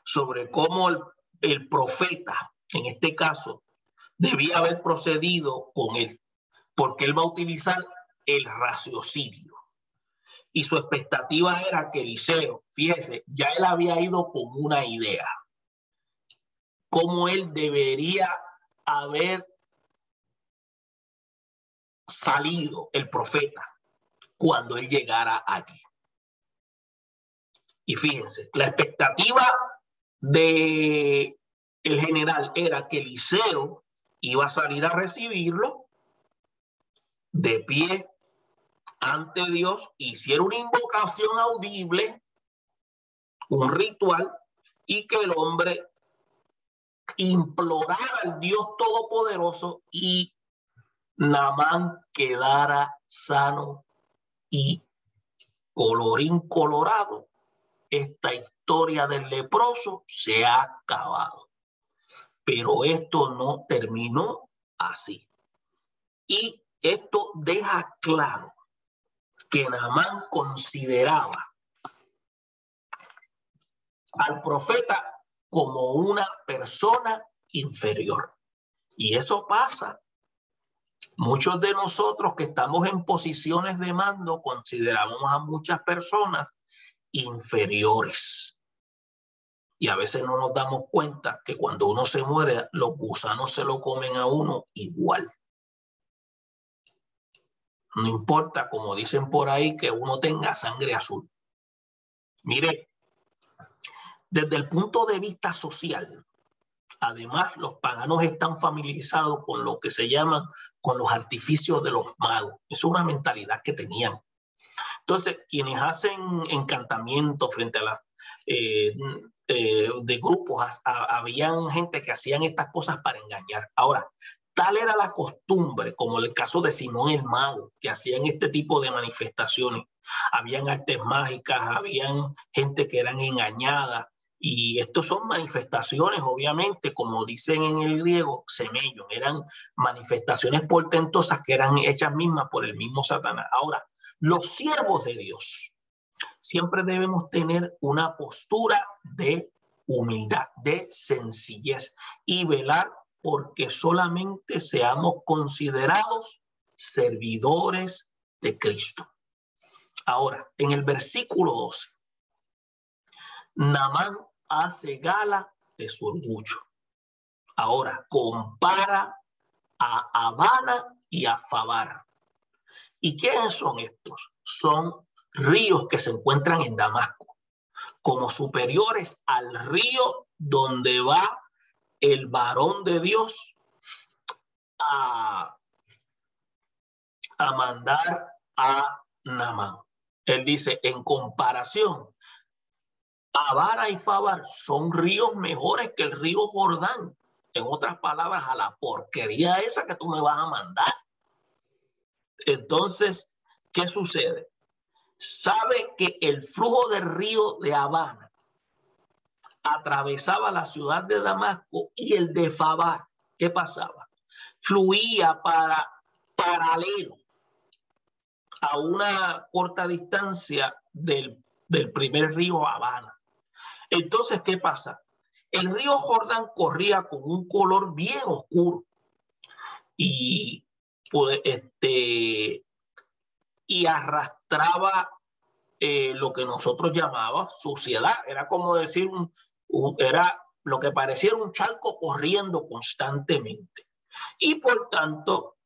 sobre cómo el profeta, en este caso, debía haber procedido con él, porque él va a utilizar el raciocinio. Y su expectativa era que Eliseo, fíjese, ya él había ido con una idea, cómo él debería haber salido el profeta cuando él llegara allí. Y fíjense, la expectativa de el general era que Eliseo iba a salir a recibirlo de pie ante Dios, hiciera una invocación audible, un ritual, y que el hombre implorara al Dios Todopoderoso y Naamán quedara sano y colorín colorado, esta historia del leproso se ha acabado. Pero esto no terminó así. Y esto deja claro que Naamán consideraba al profeta como una persona inferior. Y eso pasa. Muchos de nosotros que estamos en posiciones de mando consideramos a muchas personas inferiores. Y a veces no nos damos cuenta que cuando uno se muere, los gusanos se lo comen a uno igual. No importa, como dicen por ahí, que uno tenga sangre azul. Mire, desde el punto de vista social, además los paganos están familiarizados con lo que se llaman con los artificios de los magos. Es una mentalidad que tenían. Entonces, quienes hacen encantamientos frente a de grupos, habían gente que hacían estas cosas para engañar. Ahora, tal era la costumbre, como el caso de Simón el Mago, que hacían este tipo de manifestaciones. Habían artes mágicas, habían gente que eran engañadas, y estos son manifestaciones, obviamente, como dicen en el griego, semellon, eran manifestaciones portentosas que eran hechas mismas por el mismo Satanás. Ahora, los siervos de Dios siempre debemos tener una postura de humildad, de sencillez, y velar porque solamente seamos considerados servidores de Cristo. Ahora, en el versículo 12, Naamán hace gala de su orgullo. Ahora, compara a Abana y a Fabar. ¿Y quiénes son estos? Son ríos que se encuentran en Damasco, como superiores al río donde va el varón de Dios a mandar a Naamán. Él dice, en comparación, Abana y Fabar son ríos mejores que el río Jordán. En otras palabras, a la porquería esa que tú me vas a mandar. Entonces, ¿qué sucede? Sabe que el flujo del río de Abana atravesaba la ciudad de Damasco, y el de Fabar, ¿qué pasaba? Fluía paralelo a una corta distancia del primer río Abana. Entonces, ¿qué pasa? El río Jordán corría con un color bien oscuro y, pues, y arrastraba lo que nosotros llamábamos suciedad. Era como decir, era lo que parecía un charco corriendo constantemente. Y por tanto,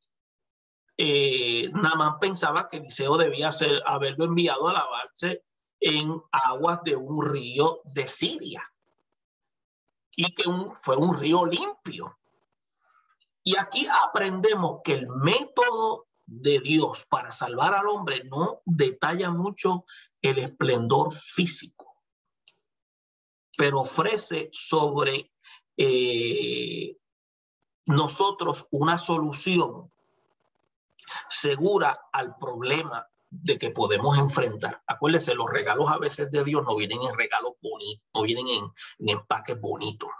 Naamán pensaba que Eliseo debía haberlo enviado a lavarse en aguas de un río de Siria, y que fue un río limpio. Y aquí aprendemos que el método de Dios para salvar al hombre no detalla mucho el esplendor físico, pero ofrece sobre nosotros una solución segura al problema de que podemos enfrentar. Acuérdense, los regalos a veces de Dios no vienen en regalos bonitos, no vienen en empaques bonitos.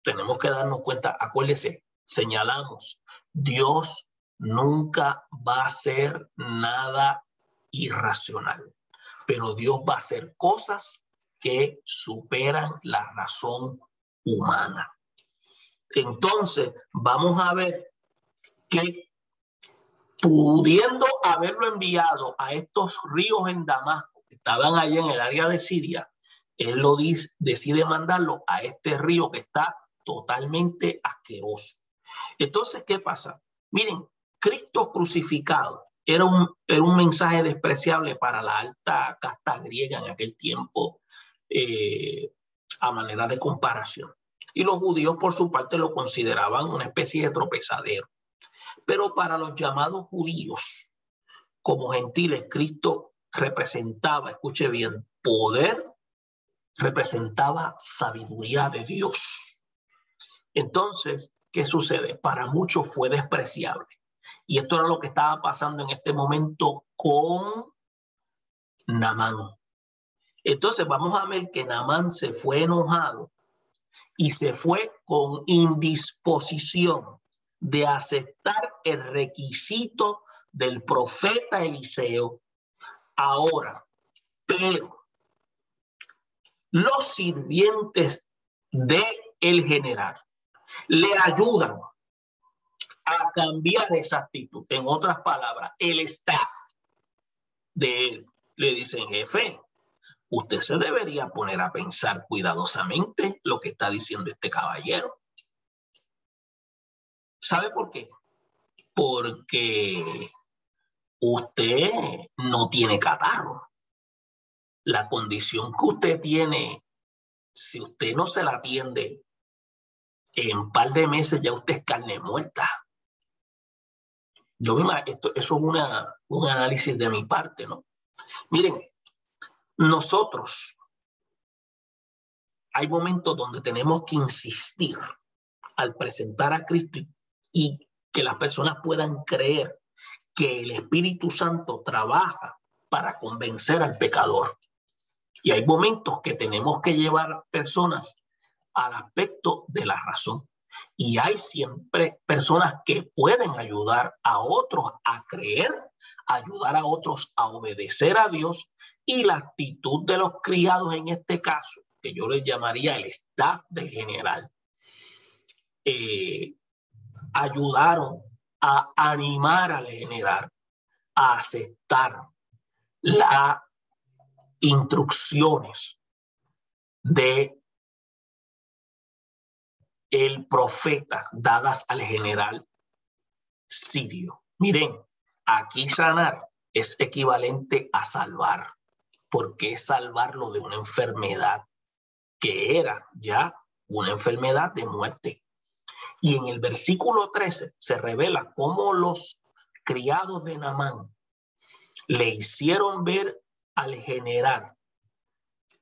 Tenemos que darnos cuenta, acuérdense, señalamos, Dios nunca va a hacer nada irracional, pero Dios va a hacer cosas que superan la razón humana. Entonces, vamos a ver que, pudiendo haberlo enviado a estos ríos en Damasco, que estaban allá en el área de Siria, él decide mandarlo a este río que está totalmente asqueroso. Entonces, ¿qué pasa? Miren, Cristo crucificado era un mensaje despreciable para la alta casta griega en aquel tiempo, a manera de comparación. Y los judíos, por su parte, lo consideraban una especie de tropezadero. Pero para los llamados judíos, como gentiles, Cristo representaba, escuche bien, poder, representaba sabiduría de Dios. Entonces, ¿qué sucede? Para muchos fue despreciable. Y esto era lo que estaba pasando en este momento con Naamán. Entonces vamos a ver que Naamán se fue enojado y se fue con indisposición de aceptar el requisito del profeta Eliseo. Ahora, pero los sirvientes del general le ayudan a cambiar esa actitud. En otras palabras, el staff de él le dicen: jefe, usted se debería poner a pensar cuidadosamente lo que está diciendo este caballero. ¿Sabe por qué? Porque usted no tiene catarro. La condición que usted tiene, si usted no se la atiende, en un par de meses ya usted es carne muerta. Yo misma, eso es un análisis de mi parte, ¿no? Miren, nosotros hay momentos donde tenemos que insistir al presentar a Cristo y que las personas puedan creer que el Espíritu Santo trabaja para convencer al pecador. Y hay momentos que tenemos que llevar personas al aspecto de la razón. Y hay siempre personas que pueden ayudar a otros a creer, ayudar a otros a obedecer a Dios. Y la actitud de los criados en este caso, que yo les llamaría el staff del general, ayudaron a animar al general a aceptar las instrucciones de el profeta dadas al general sirio. Miren, aquí sanar es equivalente a salvar, porque es salvarlo de una enfermedad que era ya una enfermedad de muerte. Y en el versículo 13 se revela cómo los criados de Naamán le hicieron ver al general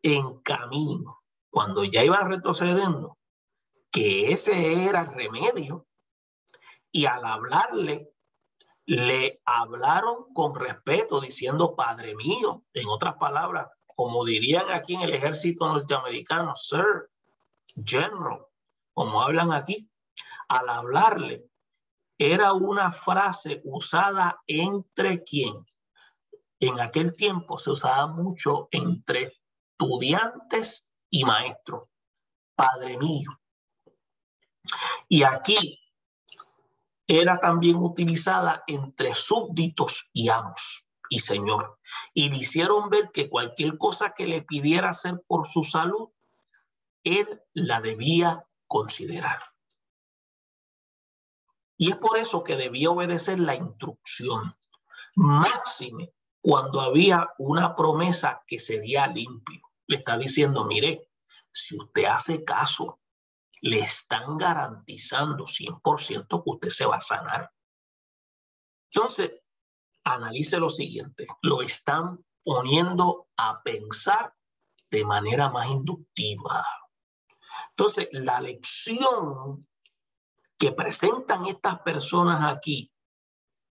en camino, cuando ya iban retrocediendo, que ese era el remedio. Y al hablarle, le hablaron con respeto, diciendo Padre mío, en otras palabras, como dirían aquí en el ejército norteamericano, Sir, General, como hablan aquí. Al hablarle, era una frase usada entre quién. En aquel tiempo se usaba mucho entre estudiantes y maestros. Padre mío. Y aquí era también utilizada entre súbditos y amos y señor. Y le hicieron ver que cualquier cosa que le pidiera hacer por su salud, él la debía considerar. Y es por eso que debía obedecer la instrucción. Máxime cuando había una promesa que sería limpio. Le está diciendo, mire, si usted hace caso, le están garantizando 100% que usted se va a sanar. Entonces, analice lo siguiente. Lo están poniendo a pensar de manera más inductiva. Entonces, la lección que presentan estas personas aquí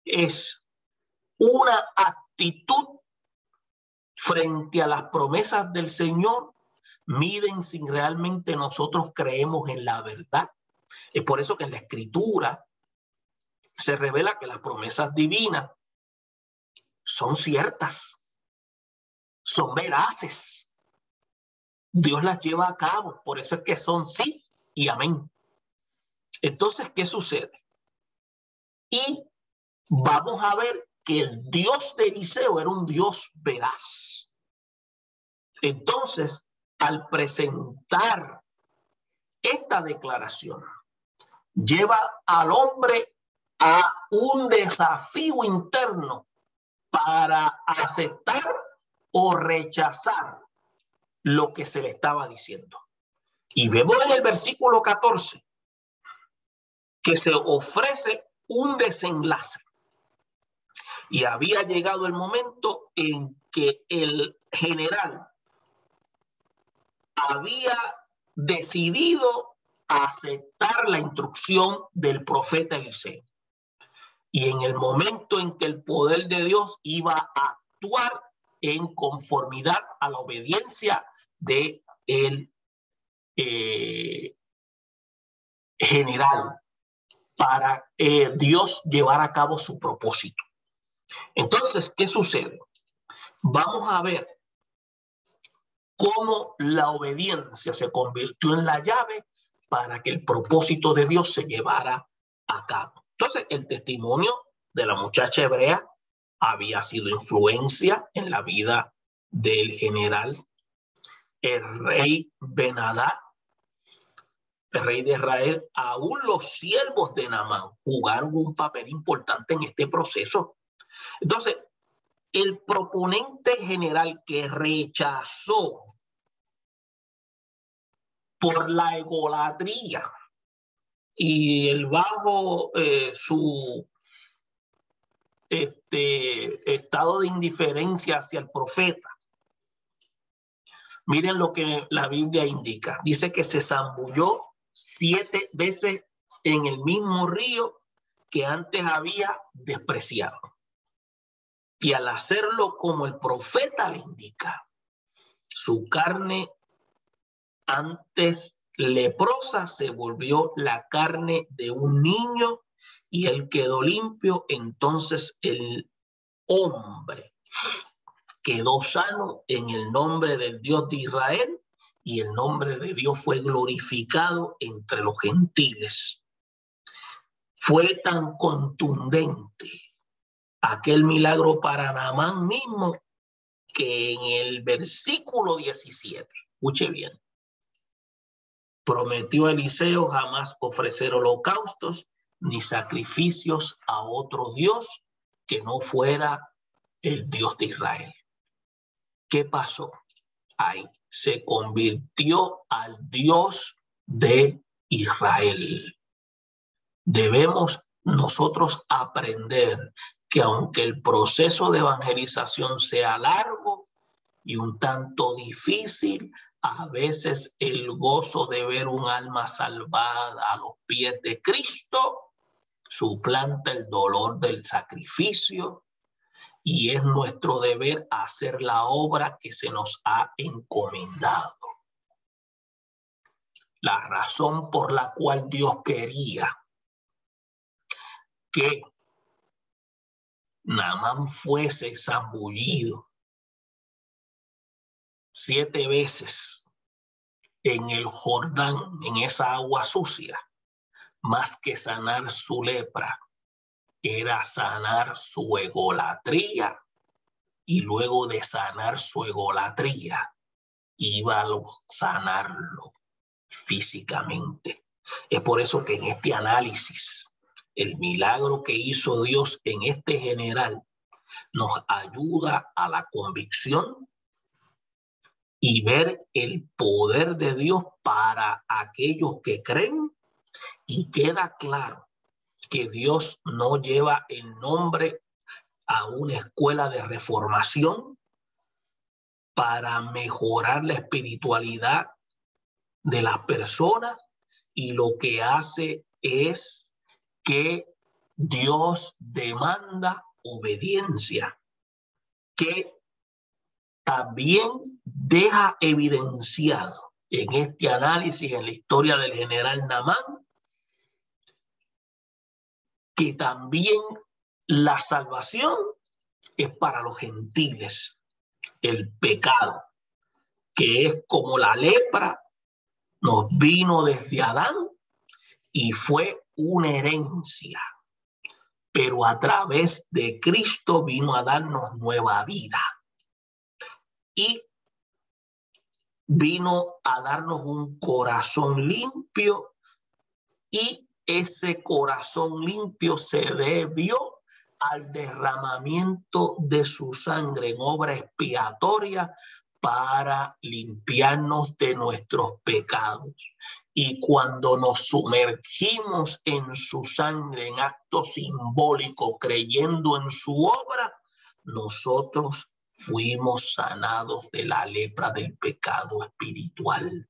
es una actitud frente a las promesas del Señor. Miren si realmente nosotros creemos en la verdad. Es por eso que en la Escritura se revela que las promesas divinas son ciertas, son veraces. Dios las lleva a cabo, por eso es que son sí y amén. Entonces, ¿qué sucede? Y vamos a ver que el Dios de Eliseo era un Dios veraz. Entonces, al presentar esta declaración, lleva al hombre a un desafío interno para aceptar o rechazar lo que se le estaba diciendo. Y vemos en el versículo 14 que se ofrece un desenlace. Y había llegado el momento en que el general había decidido aceptar la instrucción del profeta Eliseo. Y en el momento en que el poder de Dios iba a actuar en conformidad a la obediencia de el general para Dios llevar a cabo su propósito. Entonces, ¿qué sucede? Vamos a ver cómo la obediencia se convirtió en la llave para que el propósito de Dios se llevara a cabo. Entonces, el testimonio de la muchacha hebrea había sido influencia en la vida del general. El rey Ben-Hadad, el rey de Israel, aún los siervos de Naamán jugaron un papel importante en este proceso. Entonces, el proponente general que rechazó por la egolatría y el bajo su estado de indiferencia hacia el profeta, Miren lo que la Biblia indica. Dice que se zambulló 7 veces en el mismo río que antes había despreciado. Y al hacerlo como el profeta le indica, su carne antes leprosa se volvió la carne de un niño y él quedó limpio. Entonces el hombre quedó sano en el nombre del Dios de Israel y el nombre de Dios fue glorificado entre los gentiles. Fue tan contundente aquel milagro para Naamán mismo que en el versículo 17, escuche bien, prometió a Eliseo jamás ofrecer holocaustos ni sacrificios a otro Dios que no fuera el Dios de Israel. ¿Qué pasó? Ahí se convirtió al Dios de Israel. Debemos nosotros aprender que aunque el proceso de evangelización sea largo y un tanto difícil, a veces el gozo de ver un alma salvada a los pies de Cristo suplanta el dolor del sacrificio y es nuestro deber hacer la obra que se nos ha encomendado. La razón por la cual Dios quería que Naamán fuese zambullido 7 veces en el Jordán, en esa agua sucia, más que sanar su lepra, era sanar su egolatría, y luego de sanar su egolatría, iba a sanarlo físicamente. Es por eso que en este análisis, el milagro que hizo Dios en este general nos ayuda a la convicción y ver el poder de Dios para aquellos que creen, y queda claro que Dios no lleva el nombre a una escuela de reformación para mejorar la espiritualidad de las personas, y lo que hace es que Dios demanda obediencia, que también deja evidenciado en este análisis, en la historia del general Naamán, que también la salvación es para los gentiles. El pecado, que es como la lepra, nos vino desde Adán y fue una herencia, pero a través de Cristo vino a darnos nueva vida y vino a darnos un corazón limpio, y ese corazón limpio se debió al derramamiento de su sangre en obra expiatoria para limpiarnos de nuestros pecados. Y cuando nos sumergimos en su sangre, en acto simbólico, creyendo en su obra, nosotros fuimos sanados de la lepra del pecado espiritual.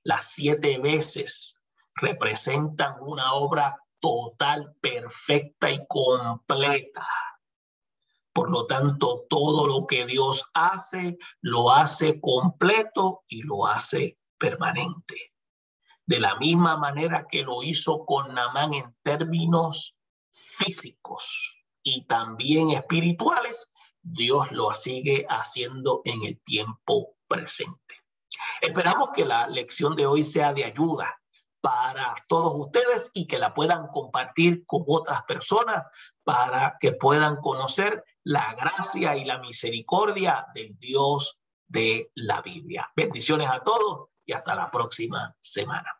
Las 7 veces representan una obra total, perfecta y completa. Por lo tanto, todo lo que Dios hace, lo hace completo y lo hace permanente. De la misma manera que lo hizo con Naamán en términos físicos y también espirituales, Dios lo sigue haciendo en el tiempo presente. Esperamos que la lección de hoy sea de ayuda para todos ustedes y que la puedan compartir con otras personas para que puedan conocer la gracia y la misericordia del Dios de la Biblia. Bendiciones a todos y hasta la próxima semana.